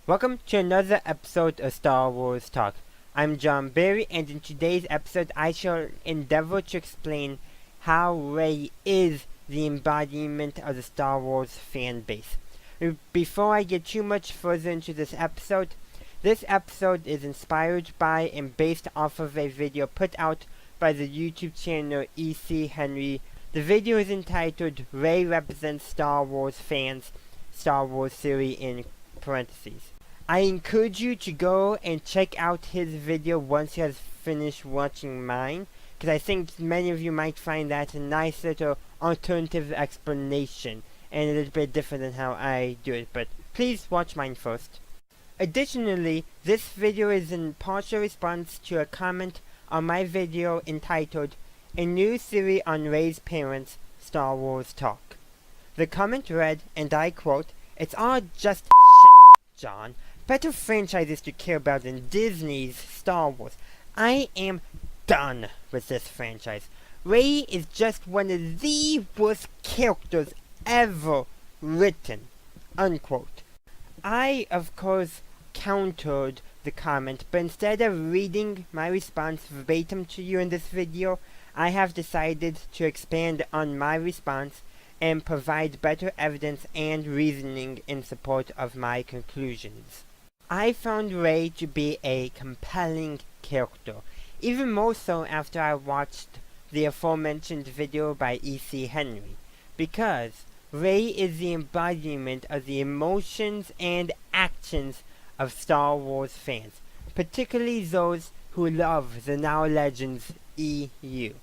Welcome to another episode of Star Wars Talk. I'm Jon Berry, and in today's episode I shall endeavor to explain how Rey is the embodiment of the Star Wars fan base. Before I get too much further into this episode is inspired by and based off of a video put out by the YouTube channel E.C. Henry. The video is entitled Rey Represents Star Wars Fans, Star Wars Theory in parentheses. I encourage you to go and check out his video once he has finished watching mine, because I think many of you might find that a nice little alternative explanation and a little bit different than how I do it, but please watch mine first. Additionally, this video is in partial response to a comment on my video entitled A New Theory on Rey's Parents, Star Wars Talk. The comment read, and I quote, "It's all just shit, John. Better franchises to care about than Disney's Star Wars. I am done with this franchise. Rey is just one of the worst characters ever written." Unquote. I, of course, countered the comment, but instead of reading my response verbatim to you in this video, I have decided to expand on my response and provide better evidence and reasoning in support of my conclusions. I found Rey to be a compelling character, even more so after I watched the aforementioned video by E.C. Henry, because Rey is the embodiment of the emotions and actions of Star Wars fans, particularly those who love the now Legends EU.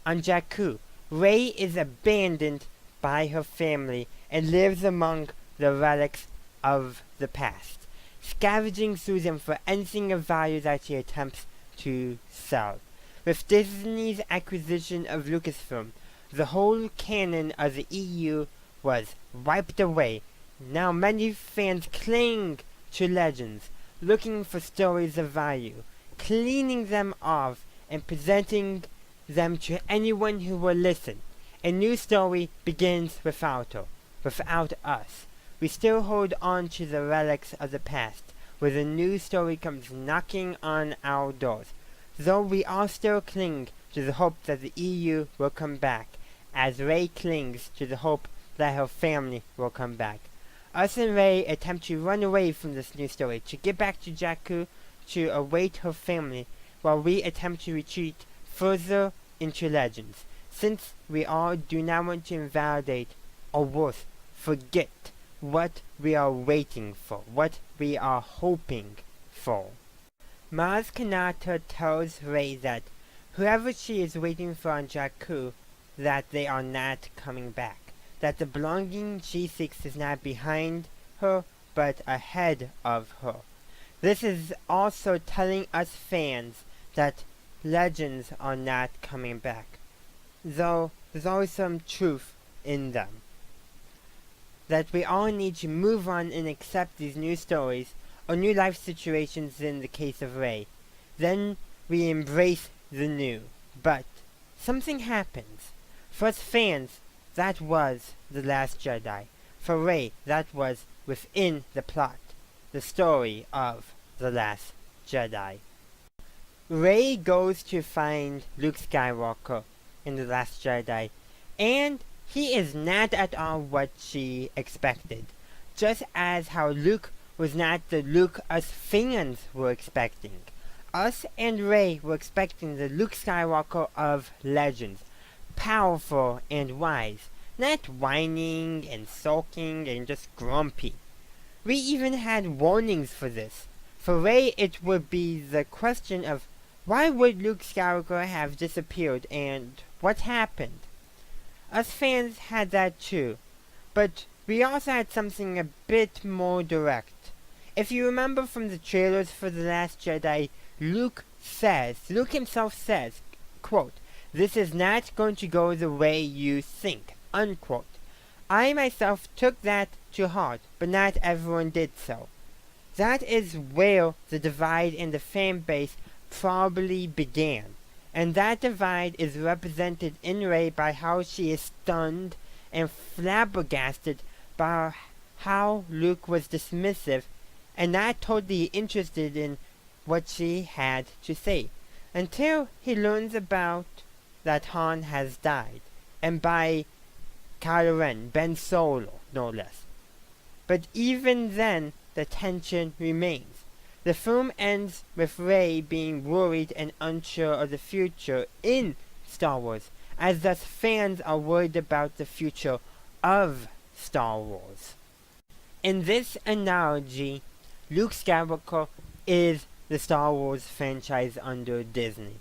On Jakku, Rey is abandoned by her family and lives among the relics of the past, scavenging through them for anything of value that she attempts to sell. With Disney's acquisition of Lucasfilm, the whole canon of the EU was wiped away. Now many fans cling to Legends, looking for stories of value, cleaning them off and presenting them to anyone who will listen. A new story begins without her, without us. We still hold on to the relics of the past, where the new story comes knocking on our doors, though we all still cling to the hope that the EU will come back, as Rey clings to the hope that her family will come back. Us and Rey attempt to run away from this new story, to get back to Jakku, to await her family, while we attempt to retreat further into Legends, since we all do not want to invalidate, or worse, forget what we are waiting for, what we are hoping for. Maz Kanata tells Rey that whoever she is waiting for on Jakku, that they are not coming back, that the belonging she seeks is not behind her, but ahead of her. This is also telling us fans that Legends are not coming back, though there's always some truth in them. That we all need to move on and accept these new stories, or new life situations in the case of Rey. Then we embrace the new. But something happens. For us fans, that was The Last Jedi. For Rey, that was within the plot, the story of The Last Jedi. Rey goes to find Luke Skywalker in The Last Jedi, and he is not at all what she expected, just as how Luke was not the Luke us fans were expecting. Us and Rey were expecting the Luke Skywalker of Legends, powerful and wise, not whining and sulking and just grumpy. We even had warnings for this. For Rey, it would be the question of why would Luke Skywalker have disappeared and what happened? Us fans had that too, but we also had something a bit more direct. If you remember from the trailers for The Last Jedi, Luke himself says, quote, "This is not going to go the way you think," unquote. I myself took that to heart, but not everyone did so. That is where the divide in the fan base probably began. And that divide is represented in Rey by how she is stunned and flabbergasted by how Luke was dismissive and not totally interested in what she had to say, until he learns about that Han has died, and by Kylo Ren, Ben Solo, no less. But even then, the tension remains. The film ends with Rey being worried and unsure of the future in Star Wars, as thus fans are worried about the future of Star Wars. In this analogy, Luke Skywalker is the Star Wars franchise under Disney.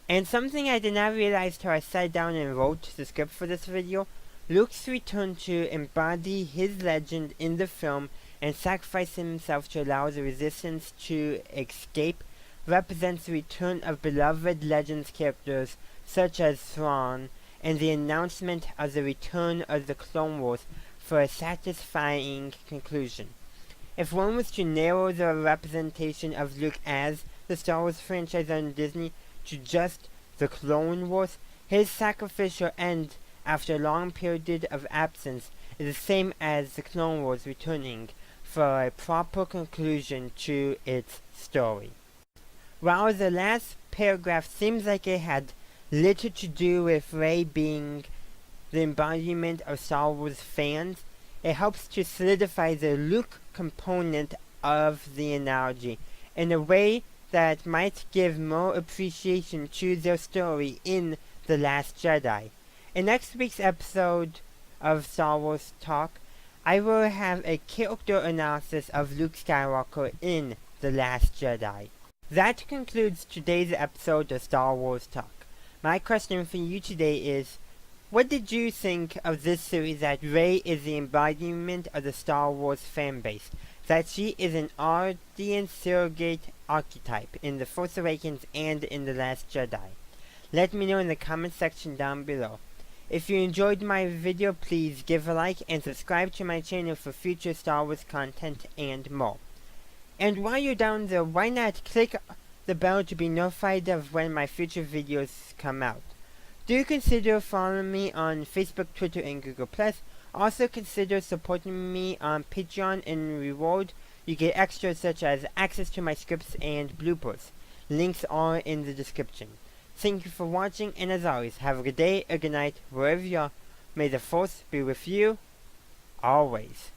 And something I did not realize till I sat down and wrote the script for this video, Luke's return to embody his legend in the film and sacrifice himself to allow the resistance to escape represents the return of beloved Legends characters such as Thrawn and the announcement of the return of the Clone Wars for a satisfying conclusion. If one was to narrow the representation of Luke as the Star Wars franchise on Disney to just the Clone Wars, his sacrificial end after a long period of absence is the same as the Clone Wars returning for a proper conclusion to its story. While the last paragraph seems like it had little to do with Rey being the embodiment of Star Wars fans, it helps to solidify the Luke component of the analogy in a way that might give more appreciation to their story in The Last Jedi. In next week's episode of Star Wars Talk, I will have a character analysis of Luke Skywalker in The Last Jedi. That concludes today's episode of Star Wars Talk. My question for you today is, what did you think of this series that Rey is the embodiment of the Star Wars fanbase, that she is an audience surrogate archetype in The Force Awakens and in The Last Jedi? Let me know in the comment section down below. If you enjoyed my video, please give a like and subscribe to my channel for future Star Wars content and more. And while you're down there, why not click the bell to be notified of when my future videos come out. Do consider following me on Facebook, Twitter, and Google+. Also consider supporting me on Patreon. In reward, you get extras such as access to my scripts and bloopers. Links are in the description. Thank you for watching, and as always, have a good day, a good night, wherever you are. May the Force be with you, always.